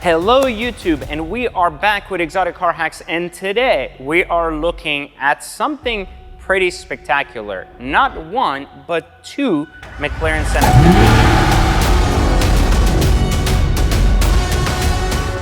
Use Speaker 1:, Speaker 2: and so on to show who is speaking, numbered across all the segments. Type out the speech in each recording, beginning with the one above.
Speaker 1: Hello YouTube, and we are back with Exotic Car Hacks, and today we are looking at something pretty spectacular. Not one, but two McLaren Senna.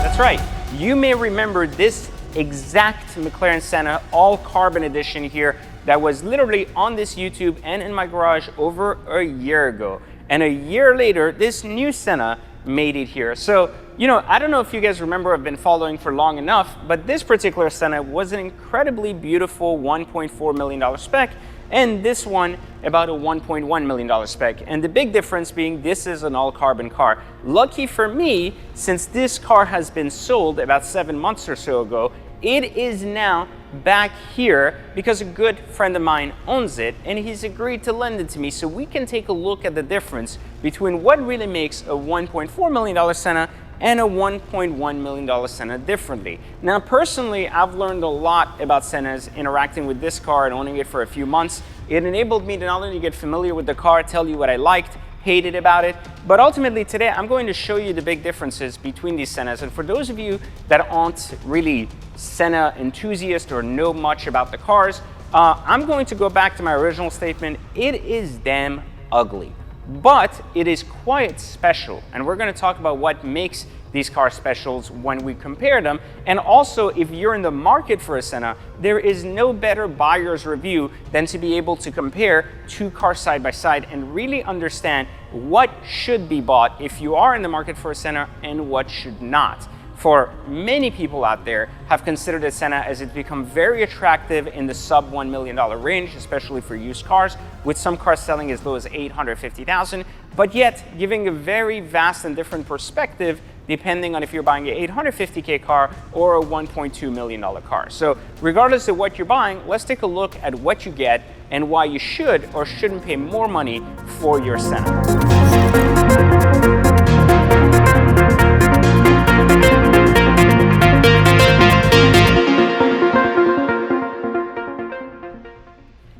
Speaker 1: That's right, you may remember this exact McLaren Senna all carbon edition here that was literally on this YouTube and in my garage over a year ago. And a year later, this new Senna made it here. So, you know, I don't know if you guys remember, I've been following for long enough, but this particular Senna was an incredibly beautiful $1.4 million spec, and this one about a $1.1 million spec. And the big difference being this is an all carbon car. Lucky for me, since this car has been sold about 7 months or so ago, it is now back here because a good friend of mine owns it and he's agreed to lend it to me, so we can take a look at the difference between what really makes a $1.4 million Senna and a $1.1 million Senna differently. Now personally, I've learned a lot about Sennas interacting with this car and owning it for a few months. It enabled me to not only get familiar with the car, tell you what I liked, hated about it, but ultimately today I'm going to show you the big differences between these Sennas. And for those of you that aren't really Senna enthusiasts or know much about the cars, I'm going to go back to my original statement. It is damn ugly, but it is quite special, and we're going to talk about what makes these car specials when we compare them. And also, if you're in the market for a Senna, there is no better buyer's review than to be able to compare two cars side by side and really understand what should be bought if you are in the market for a Senna and what should not. For many people out there have considered a Senna as it's become very attractive in the sub $1 million range, especially for used cars, with some cars selling as low as $850,000, but yet giving a very vast and different perspective depending on if you're buying an $850K car or a $1.2 million car. So regardless of what you're buying, let's take a look at what you get and why you should or shouldn't pay more money for your Senna.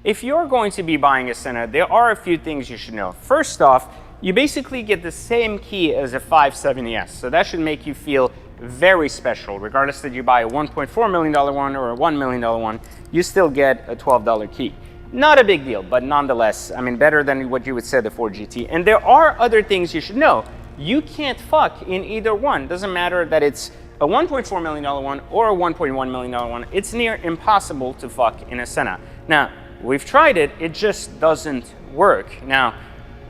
Speaker 1: If you're going to be buying a Senna, there are a few things you should know. First off, you basically get the same key as a 570S, so that should make you feel very special. Regardless that you buy a $1.4 million one or a $1 million one, you still get a $12 key. Not a big deal, but nonetheless, I mean, better than what you would say the Ford GT. And there are other things you should know. You can't fuck in either one. Doesn't matter that it's a $1.4 million one or a $1.1 million one. It's near impossible to fuck in a Senna. Now, we've tried it, it just doesn't work. Now,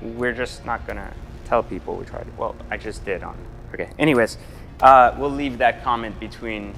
Speaker 1: we're just not gonna tell people we tried it. Well, I just did on, okay. Anyways, we'll leave that comment between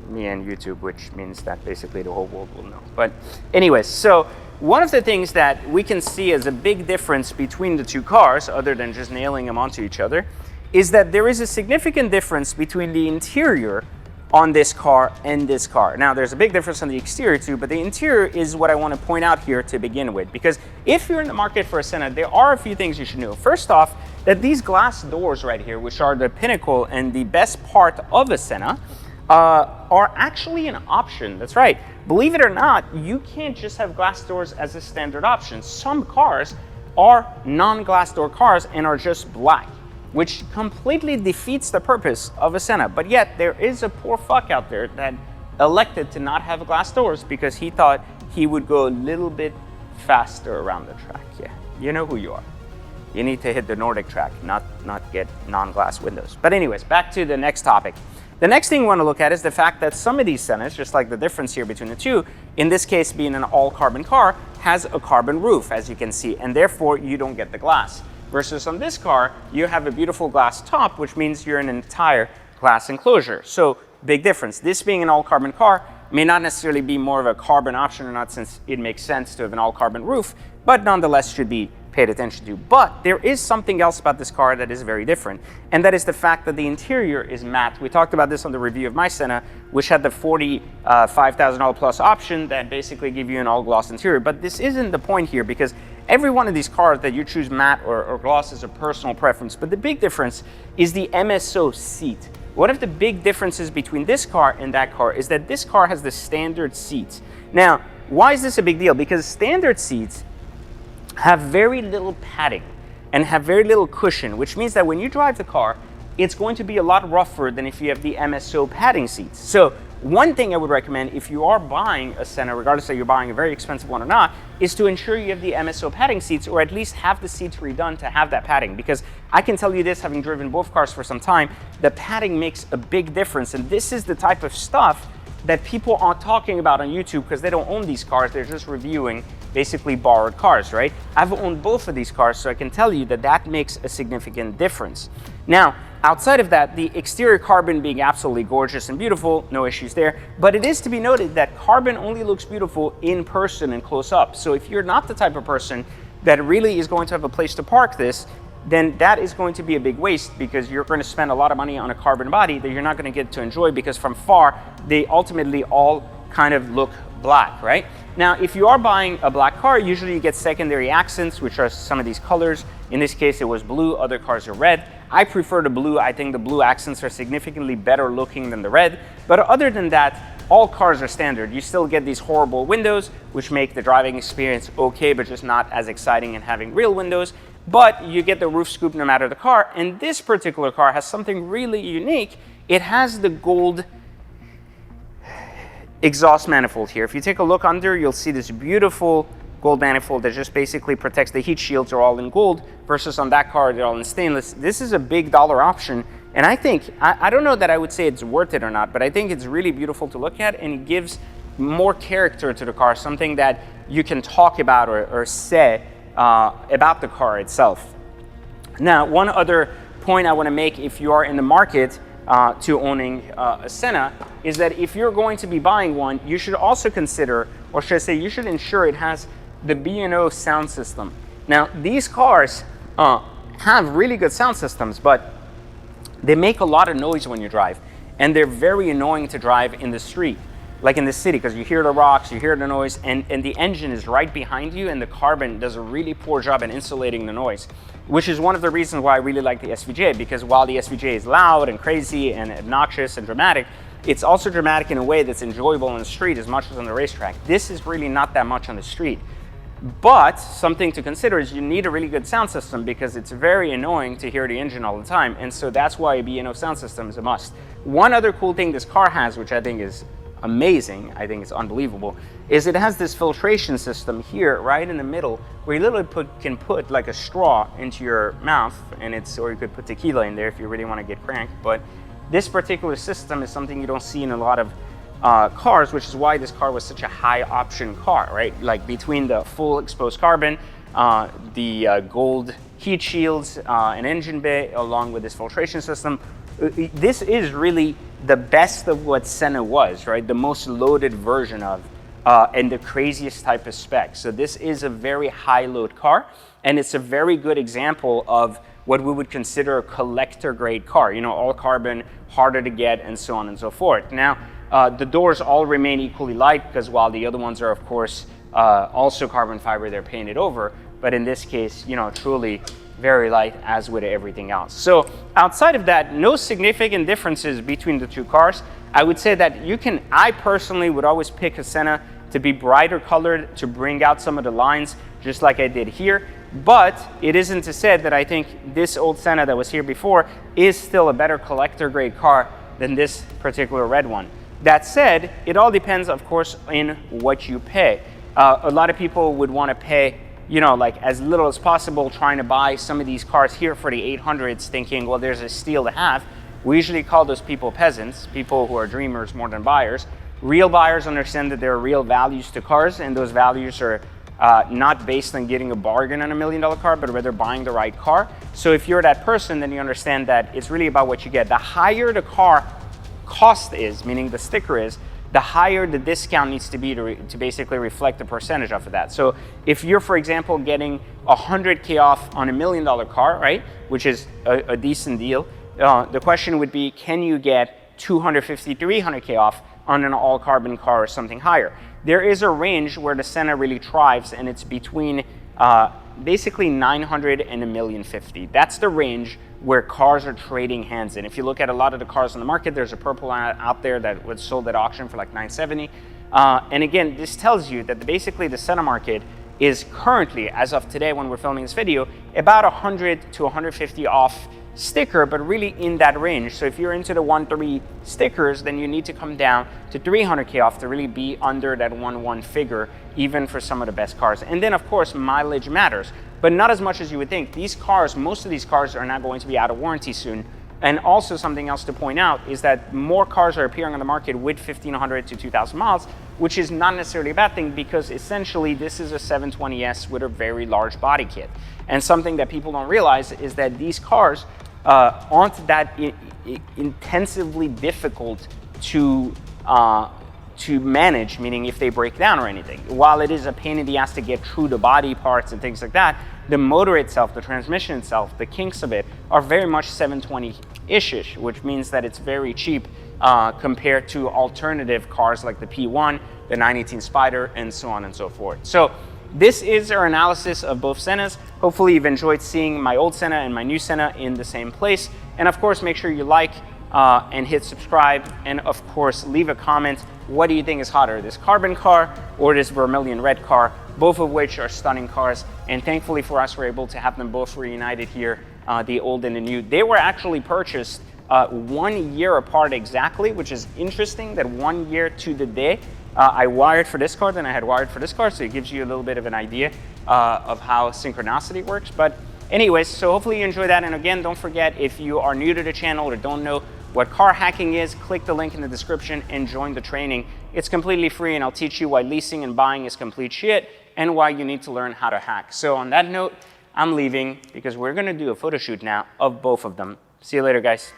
Speaker 1: me and YouTube, which means that basically the whole world will know. But anyways, so one of the things that we can see as a big difference between the two cars, other than just nailing them onto each other, is that there is a significant difference between the interior on this car and this car. Now, there's a big difference on the exterior too, but the interior is what I want to point out here to begin with, because if you're in the market for a Senna, there are a few things you should know. First off, that these glass doors right here, which are the pinnacle and the best part of a Senna, are actually an option. That's right. Believe it or not, you can't just have glass doors as a standard option. Some cars are non-glass door cars and are just black, which completely defeats the purpose of a Senna. But yet there is a poor fuck out there that elected to not have glass doors because he thought he would go a little bit faster around the track. Yeah, you know who you are. You need to hit the Nordic track, not get non-glass windows. But anyways, back to the next topic. The next thing we want to look at is the fact that some of these Sennas, just like the difference here between the two, in this case being an all carbon car, has a carbon roof, as you can see, and therefore you don't get the glass. Versus on this car, you have a beautiful glass top, which means you're in an entire glass enclosure. So big difference. This being an all carbon car may not necessarily be more of a carbon option or not, since it makes sense to have an all carbon roof, but nonetheless should be paid attention to. But there is something else about this car that is very different, and that is the fact that the interior is matte. We talked about this on the review of my Senna, which had the $45,000 plus option that basically give you an all gloss interior. But this isn't the point here, because every one of these cars that you choose matte or gloss is a personal preference. But the big difference is the MSO seat. One of the big differences between this car and that car is that this car has the standard seats. Now, why is this a big deal? Because standard seats have very little padding and have very little cushion, which means that when you drive the car, it's going to be a lot rougher than if you have the MSO padding seats. So one thing I would recommend if you are buying a Senna, regardless of you're buying a very expensive one or not, is to ensure you have the MSO padding seats, or at least have the seats redone to have that padding. Because I can tell you this, having driven both cars for some time, the padding makes a big difference. And this is the type of stuff that people aren't talking about on YouTube because they don't own these cars. They're just reviewing basically borrowed cars, right? I've owned both of these cars, so I can tell you that that makes a significant difference. Now, outside of that, the exterior carbon being absolutely gorgeous and beautiful, no issues there. But it is to be noted that carbon only looks beautiful in person and close up. So if you're not the type of person that really is going to have a place to park this, then that is going to be a big waste, because you're going to spend a lot of money on a carbon body that you're not going to get to enjoy, because from far, they ultimately all kind of look black, right? Now, if you are buying a black car, usually you get secondary accents, which are some of these colors. In this case, it was blue, other cars are red. I prefer the blue. I think the blue accents are significantly better looking than the red. But other than that, all cars are standard. You still get these horrible windows, which make the driving experience okay, but just not as exciting in having real windows. But you get the roof scoop no matter the car. And this particular car has something really unique. It has the gold exhaust manifold here. If you take a look under, you'll see this beautiful gold manifold that just basically protects. The heat shields are all in gold, versus on that car, they're all in stainless. This is a big dollar option. And I think, I don't know that I would say it's worth it or not, but I think it's really beautiful to look at, and it gives more character to the car, something that you can talk about or say about the car itself. Now, one other point I want to make, if you are in the market to owning a Senna, is that if you're going to be buying one, you should also consider, or should I say, you should ensure it has the B&O sound system. Now, these cars have really good sound systems, but they make a lot of noise when you drive, and they're very annoying to drive in the street, like in the city, because you hear the rocks, you hear the noise, and the engine is right behind you, and the carbon does a really poor job in insulating the noise, which is one of the reasons why I really like the SVJ, because while the SVJ is loud and crazy and obnoxious and dramatic, it's also dramatic in a way that's enjoyable on the street as much as on the racetrack. This is really not that much on the street. But something to consider is you need a really good sound system, because it's very annoying to hear the engine all the time. And so that's why a B&O sound system is a must. One other cool thing this car has, which I think is amazing, I think it's unbelievable, is it has this filtration system here right in the middle, where you literally can put like a straw into your mouth, and or you could put tequila in there if you really want to get cranked. But this particular system is something you don't see in a lot of cars, which is why this car was such a high option car, right? Like between the full exposed carbon, the gold heat shields, an engine bay, along with this filtration system, this is really the best of what Senna was, right? The most loaded version of, and the craziest type of specs. So this is a very high load car, and it's a very good example of what we would consider a collector grade car, you know, all carbon, harder to get, and so on and so forth. Now, the doors all remain equally light, because while the other ones are, of course, also carbon fiber, they're painted over. But in this case, you know, truly very light, as with everything else. So outside of that, no significant differences between the two cars. I would say that I personally would always pick a Senna to be brighter colored, to bring out some of the lines, just like I did here. But it isn't to say that I think this old Senna that was here before is still a better collector grade car than this particular red one. That said, it all depends, of course, in what you pay. A lot of people would want to pay, you know, like as little as possible, trying to buy some of these cars here for the 800s, thinking, well, there's a steal to have. We usually call those people peasants, people who are dreamers more than buyers. Real buyers understand that there are real values to cars, and those values are not based on getting a bargain on $1 million car, but rather buying the right car. So if you're that person, then you understand that it's really about what you get. The higher the car cost is, meaning the sticker is, the higher the discount needs to be to basically reflect the percentage of that. So if you're, for example, getting $100K off on $1 million car, right, which is a decent deal, the question would be, can you get 250, 300K off on an all carbon car or something higher? There is a range where the Senna really thrives, and it's between basically 900 and $1,050,000. That's the range where cars are trading hands in. If you look at a lot of the cars on the market, there's a purple out there that was sold at auction for like $970. And again, this tells you that basically the Senna market is currently, as of today when we're filming this video, about 100 to 150 off sticker, but really in that range. So if you're into the 1.3 stickers, then you need to come down to 300K off to really be under that 1.1 figure, even for some of the best cars. And then of course, mileage matters, but not as much as you would think. These cars, most of these cars are not going to be out of warranty soon. And also something else to point out is that more cars are appearing on the market with 1,500 to 2,000 miles, which is not necessarily a bad thing, because essentially this is a 720S with a very large body kit. And something that people don't realize is that these cars aren't that intensively difficult to manage, meaning if they break down or anything. While it is a pain in the ass to get through the body parts and things like that, the motor itself, the transmission itself, the kinks of it are very much 720-ish, which means that it's very cheap compared to alternative cars like the P1, the 918 Spider, and so on and so forth. So this is our analysis of both Sennas. Hopefully you've enjoyed seeing my old Senna and my new Senna in the same place. And of course, make sure you like and hit subscribe, and of course leave a comment. What do you think is hotter, this carbon car or this vermilion red car? Both of which are stunning cars, and thankfully for us, we're able to have them both reunited here, the old and the new. They were actually purchased 1 year apart exactly, which is interesting that 1 year to the day. I wired for this car, then I had wired for this car, so it gives you a little bit of an idea of how synchronicity works. But anyways, so hopefully you enjoy that. And again, don't forget, if you are new to the channel or don't know what car hacking is, click the link in the description and join the training. It's completely free, and I'll teach you why leasing and buying is complete shit and why you need to learn how to hack. So on that note, I'm leaving because we're gonna do a photo shoot now of both of them. See you later, guys.